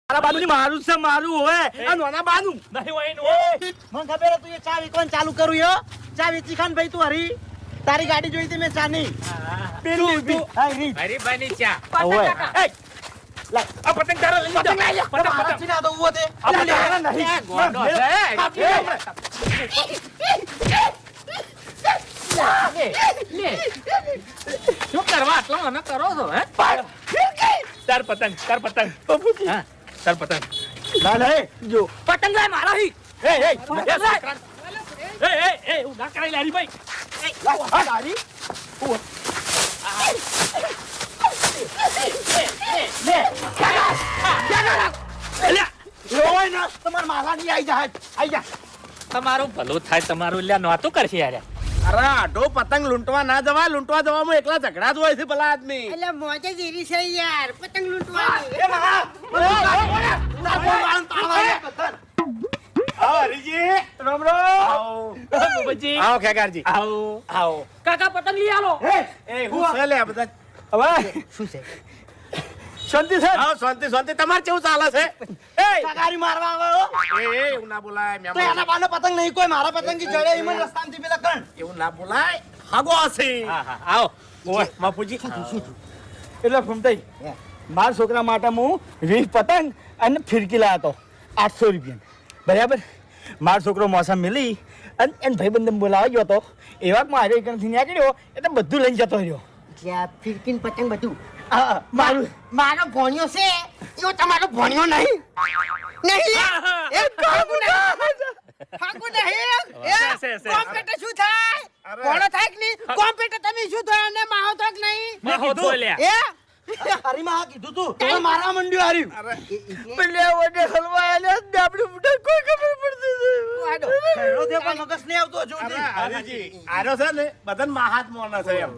મારા બાનું મારું છે મારું હોય આ નોના બાનું નહીં હોય એનું. મને ખબર તું એ ચા વેચવાનું ચાલુ કર્યું યો ચા વેચી ખાન ભાઈ તું હરી તારી ગાડી જોઈ હતી મેં ચા ની પેલી હા રીત હરીભાઈની ચા. ઓય એ લાય આ પતંગ તારો લઈ જા પતંગ પતંગ ચીના તો ઉભો તે આપણે નહીં ગોડો છે. લે. શું કરવા આટલો મને કરો છો હે? તાર પતંગ બાપુજી હા, તાર પતંગ. ના નહીં જો પતંગ લાય મારા હી. એ એ હું ના કરાય લે હરીભાઈ. આ ગાડી રોય ના તમાર માલાની આઈ જા તમારું ભલું થાય તમારું લ્યા નહોતું કરશે યાર. અરે આટો પતંગ લૂંટવા ના જવાય લૂંટવા જવામાં એકલા ઝઘડા જ હોય છે ભલા આદમી એટલે મોજે જ એરી છે યાર પતંગ લૂંટવાની. એ મહા ના કોઈ વાળન તાળવા આવો હરીજી રામ રામ બાબુજી. આવો ખેગારજી આવો. આવો કાકા પતંગ લઈ આલો. એ હું છે લે આ બધા હવે શું છે શાંતિ છે આવો શાંતિ તમારે કેવું ચાલે છે એ કાકારી મારવા આવે હો એ એવું ના બોલાય તો એના બાને પતંગ નહીં કોઈ મારા પતંગ કી જડે ઈમન રસ્તામાંથી પેલા કણ એવું ના બોલાય હાગો હશે હા હા આવો. ઓય બાપુજી એટલે ફૂમતાઈ મારા છોકરા માટે હું 20 પતંગ અને ફિરકી લાવ્યો હતો 800 રૂપિયા બરાબર મારો છોકરો મોસમ મિલી અને એને ભાઈબંધને બોલાવા ગયો હતો એવા મારે એકથી નીકળ્યો એટલે બધું લઈને જતો રહ્યો જ્યાં ફિરકીન પતંગ બધું હા મારું મારો ભણ્યો છે એવો તમારો ભણ્યો નહીં નહીં એક કાકુ નહીં છે, છે. કોમ્પ્યુટર શું થાય અરે. ભણો થાય કે નહીં કોમ્પ્યુટર તમે શું થાય અને માહો થાય કે નહીં માહો તો લ્યા. એ હરીમાં હા કીધું તું તમે મારા મંડ્યો હાર્યું અરે પેલે ઓડે હલવા આલ્યા ને આપણે મુઠા કોઈ ખબર પડતી આડો. ખેડો તે પણ મગજ નહીં આવતો જો અરે હરીજી આરો છે ને બધાને મહાત્મા છે એમ